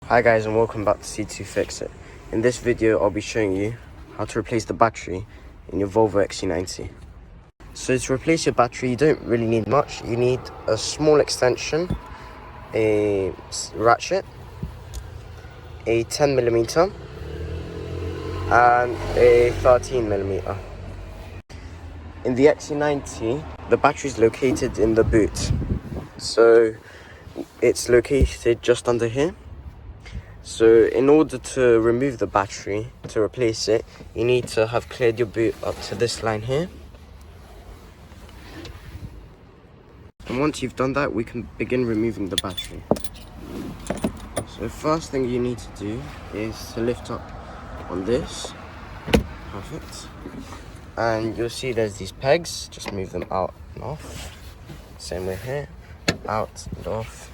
Hi guys, and welcome back to C2 Fix It. In this video I'll be showing you how to replace the battery in your Volvo XC90. So to replace your battery you don't really need much. You need a small extension, a ratchet, a 10mm and a 13mm. In the XC90 the battery is located in the boot, so it's located just under here. So in order to remove the battery, to replace it, you need to have cleared your boot up to this line here. And once you've done that, we can begin removing the battery. So first thing you need to do is to lift up on this. Perfect. And you'll see there's these pegs, just move them out and off. Same way here, out and off.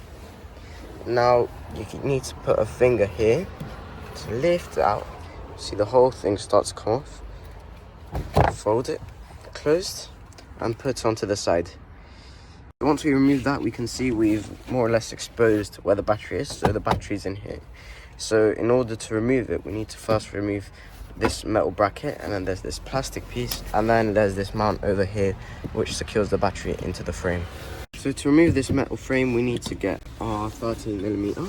Now you need to put a finger here to lift it out. See, the whole thing starts to come off. Fold it closed and put it onto the side. Once we remove that, we can see we've more or less exposed where the battery is. So the battery's in here. So in order to remove it, we need to first remove this metal bracket, and then there's this plastic piece, and then there's this mount over here which secures the battery into the frame. So to remove this metal frame, we need to get our 13mm.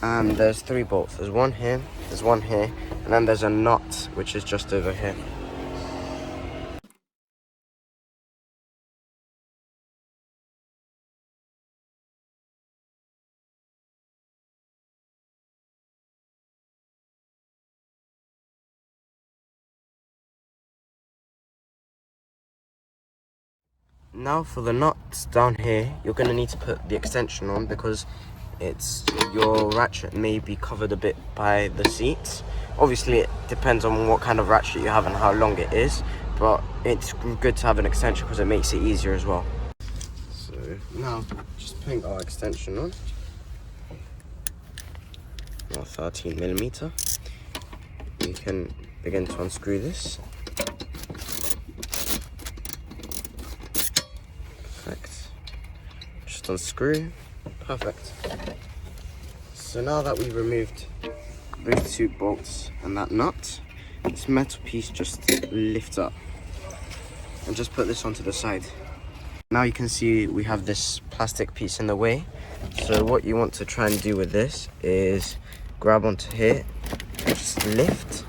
And there's 3 bolts. There's one here, there's one here, and then there's a nut which is just over here. Now for the nuts down here, you're going to need to put the extension on because your ratchet may be covered a bit by the seats. Obviously it depends on what kind of ratchet you have and how long it is, but it's good to have an extension because it makes it easier as well. So now just putting our extension on, our 13mm. We can begin to unscrew this. Perfect. Just unscrew. Perfect. So now that we've removed those 2 bolts and that nut, this metal piece just lifts up, and just put this onto the side. Now you can see we have this plastic piece in the way. So what you want to try and do with this is grab onto here, just lift,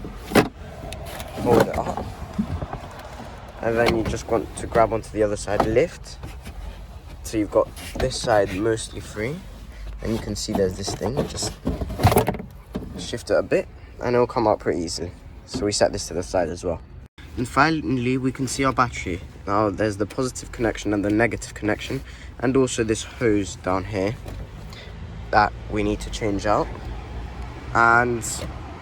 hold it up, and then you just want to grab onto the other side, lift. So you've got this side mostly free, and you can see there's this thing, just shift it a bit and it'll come out pretty easily. So we set this to the side as well. And finally we can see our battery. Now there's the positive connection and the negative connection, and also this hose down here that we need to change out. And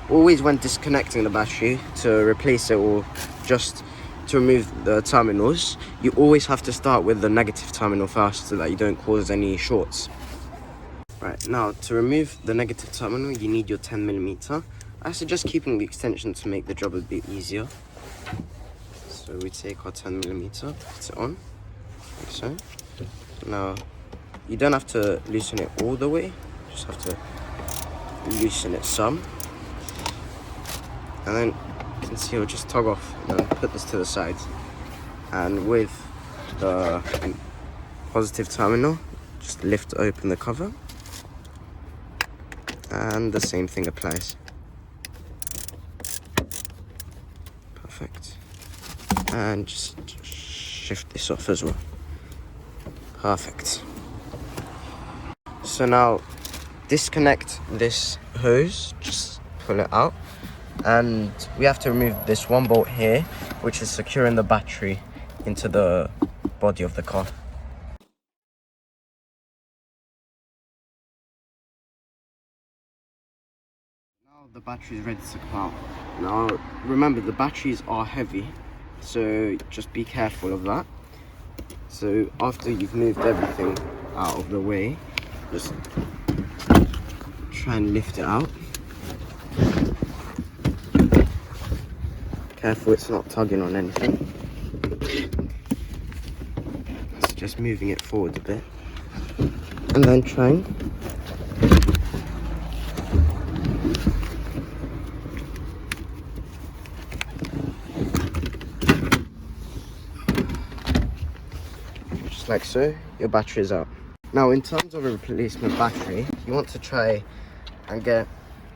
always when disconnecting the battery to replace it or just to remove the terminals, you always have to start with the negative terminal first so that you don't cause any shorts. Right, now to remove the negative terminal you need your 10mm. I suggest keeping the extension to make the job a bit easier. So we take our 10mm, put it on, like so. Now you don't have to loosen it all the way, you just have to loosen it some. And then you can see it'll just tug off, and then put this to the side. And with the positive terminal, just lift open the cover, and the same thing applies. Perfect. And just shift this off as well. Perfect. So now disconnect this hose, just pull it out, and we have to remove this 1 bolt here which is securing the battery into the body of the car. Now the battery is ready to come out. Now remember, the batteries are heavy, so just be careful of that. So after you've moved everything out of the way, just try and lift it out. Careful it's not tugging on anything. It's just moving it forward a bit. and then trying. Just like so, your battery is out. Now, in terms of a replacement battery, you want to try and get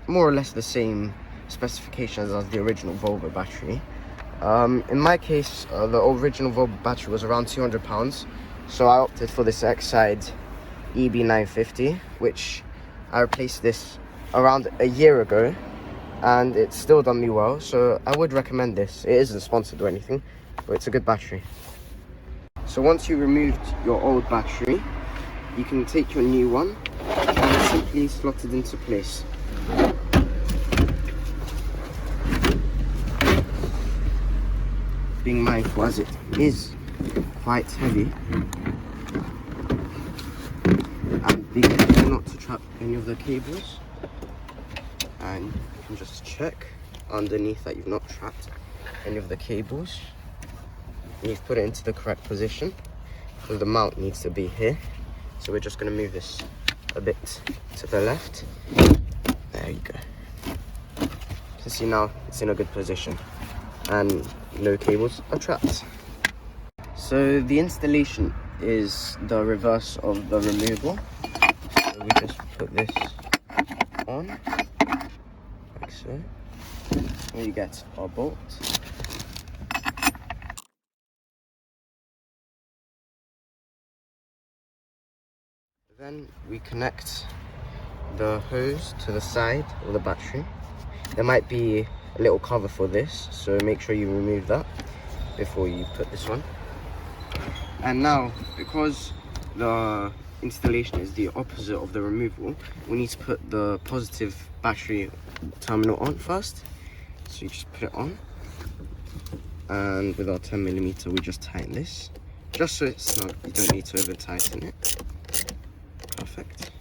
more or less the same specifications as the original Volvo battery. In my case, the original Volvo battery was around £200, so I opted for this Exide EB950, which I replaced this around a year ago, and it's still done me well, so I would recommend this. It isn't sponsored or anything, but it's a good battery. So once you removed your old battery, you can take your new one and simply slot it into place. Being mindful, as it is quite heavy, and be careful not to trap any of the cables, and you can just check underneath that you've not trapped any of the cables, and you've put it into the correct position, because the mount needs to be here. So we're just going to move this a bit to the left. There you go. You can see now it's in a good position and no cables are trapped. So the installation is the reverse of the removal. So we just put this on like so. And you get our bolt. Then we connect the hose to the side of the battery. There might be a little cover for this, so make sure you remove that before you put this on. And now, because the installation is the opposite of the removal, we need to put the positive battery terminal on first. So you just put it on, and with our 10mm we just tighten this just so it's snug. You don't need to over tighten it. Perfect.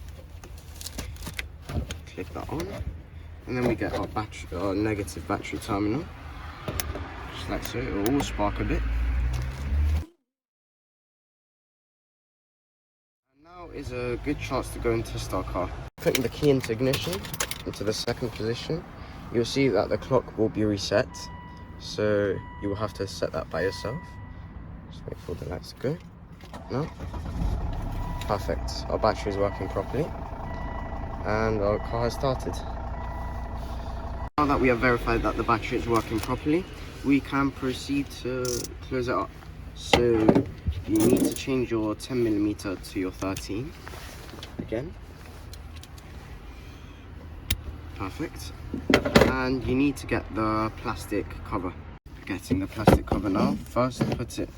Clip that on, and then we get our negative battery terminal, just like so. It will all spark a bit. And now is a good chance to go and test our car. Putting the key into ignition, into the second position, you'll see that the clock will be reset, so you will have to set that by yourself. Just wait for the lights to go. No? Perfect. Our battery is working properly and our car has started. Now that we have verified that the battery is working properly, we can proceed to close it up. So you need to change your 10mm to your 13 again. Perfect. And you need to get the plastic cover. Getting the plastic cover now. First, put it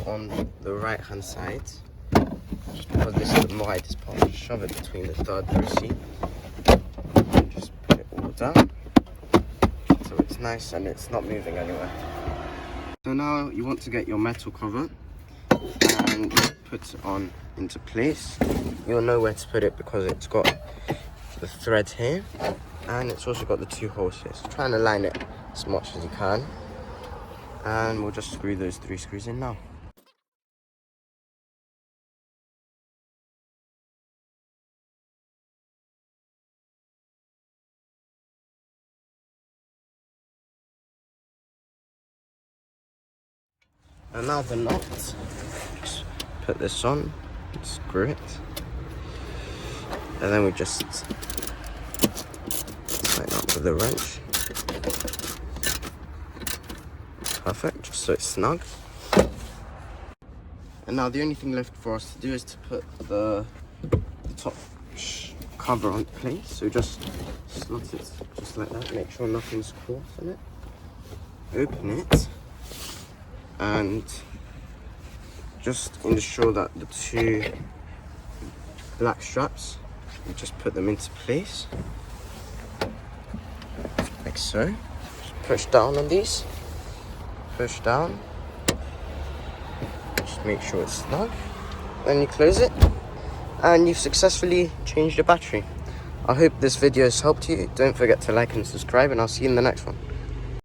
on the right hand side. Just because this is the widest part, just shove it between the third row seat. Just put it all down so it's nice and it's not moving anywhere. So now you want to get your metal cover and put it on into place. You'll know where to put it because it's got the thread here and it's also got the two holes here. So try and align it as much as you can, and we'll just screw those 3 screws in now. And now the nut, just put this on, screw it, and then we just tighten up with the wrench. Perfect, just so it's snug. And now the only thing left for us to do is to put the top cover on place. So just slot it just like that, make sure nothing's caught in it. Open it. And just ensure that the 2 black straps, you just put them into place, like so. Just push down on these, push down, just make sure it's snug. Then you close it, and you've successfully changed your battery. I hope this video has helped you. Don't forget to like and subscribe, and I'll see you in the next one.